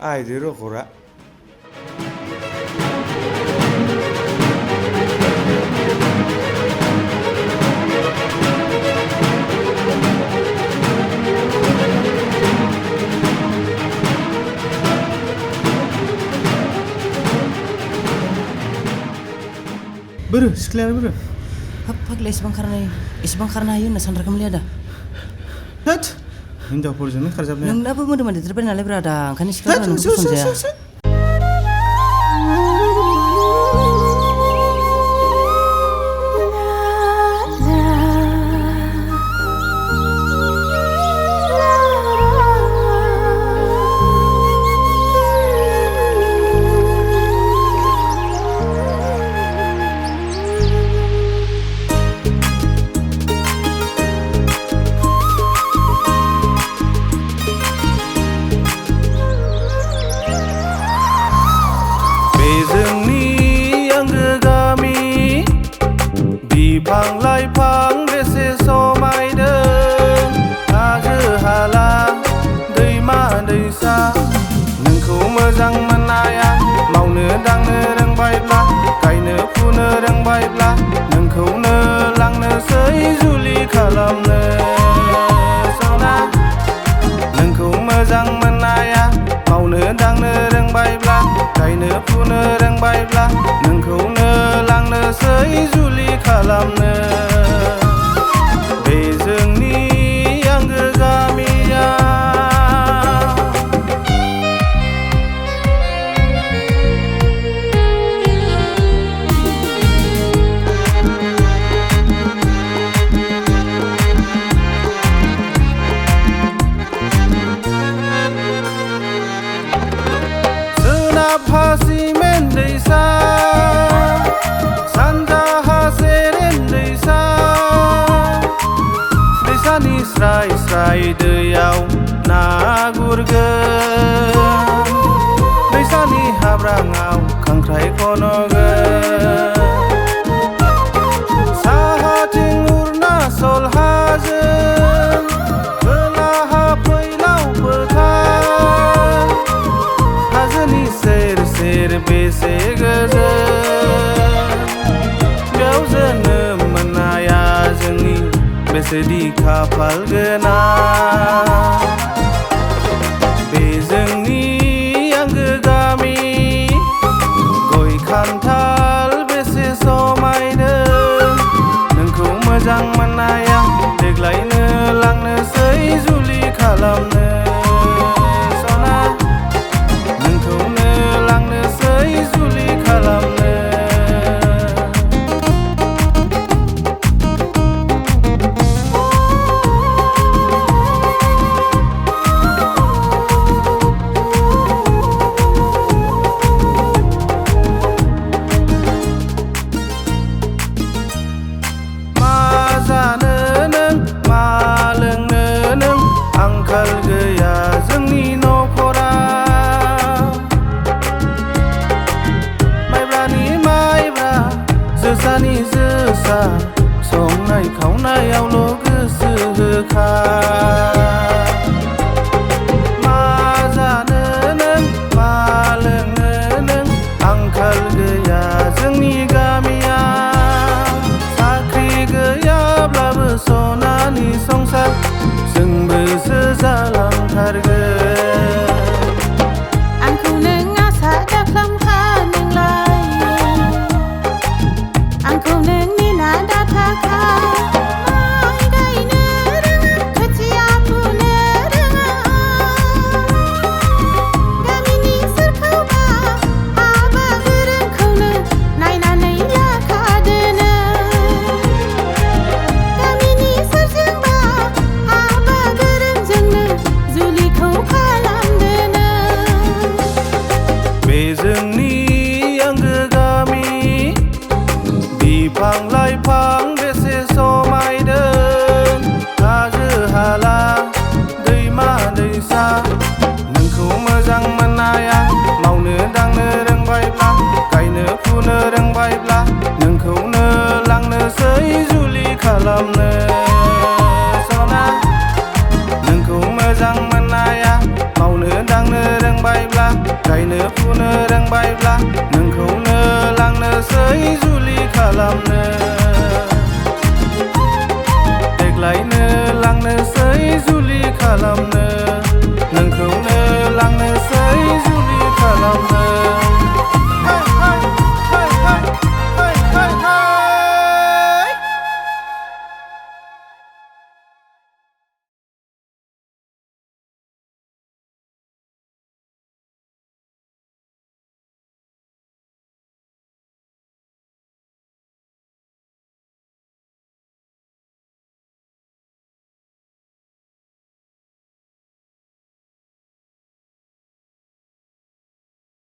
आयदो रखरा बोरो सिख्लायानो बोरो हाब फाग्ला एसेबां खारनो हायो होनना सानद्राखैमोनलै आदा होद हिनजावफोरजोंनो खारजाबनाया नोंनाबो मोदोमा देरबाय नालाय ब्रादा ओंखायनो सिख्लाफोरा नोंखौ पसन्द जाया बिफां लाइफां बेसे समायदों हाजो हाला दैमा दैसा नोंखौ मोजां मोननाया मावनो दांनो रोंबायब्ला गायनो फुनो रोंबायब्ला नोंखौनो लांनोसै जुलि खालामनो सना नोंखौ मोजां मोननाया मावनो दांनो रोंबायब्ला गायनो फुनो रोंबायब्ला नोंखौनो लांनोसै जुलि खालामनो बे जोंनि आंगो गामिया सोनाबहा सिमेन्ट दैसा स्राय स्राय दैयाव ना गुरगोन दैसानि हाब्राङाव खांख्राइ खनगोन साहाथिं अरुणाचल हाजो खोलाहा फैलाव फोथार हाजोनि सेर सेर बेसे गोजोन बेयाव जोनोम मोननाया जोंनि बेसेदि खाफाल गोनां बे जोंनि आंगो गामि गय खान्थाल बेसे समायदों नोंखौ मोजां मोननाया देग्लायनो लांनोसै जुलि खालामनो सना नोंखौनो लांनोसै जुलि खालामनो आंखाल गैया जोंनि नखराव माइब्रानि माइब्रा जोसानि जोसा संनाय खावनायावल' गोसो होखा मा जानो नों मा लोंनो नों आंखाल गैया जोंनि गामिया साख्रि गैयाब्लाबो सनानि संसार जोंबोसो जालांथारगोन आंखौ नों आसा दाख्लामखा नोंलाय आंखौ नों नेना दाथाखा माइ गायनो रोङा खोथिया फुनो रोङा गामिनि सोरखौबा हाबा गोरोंखौनो नायनानै लाखादोनो गामिनि सोरजोंबा हाबा गोरोंजोंनो जुलिखौ खालामदोनो बे जोंनि आंगो गामि बिफां लाइफां बेसे समायदों हाजो हाला दैमा दैसा नोंखौ मोजां मोननाया मावनो दांनो रोंबायब्ला गायनो फुनो रोंबायब्ला नोंखौनो लांनोसै जुलि खालामनो सना नोंखौ मोजां मोननाया मावनो दांनो रोंबायब्ला गायनो फुनो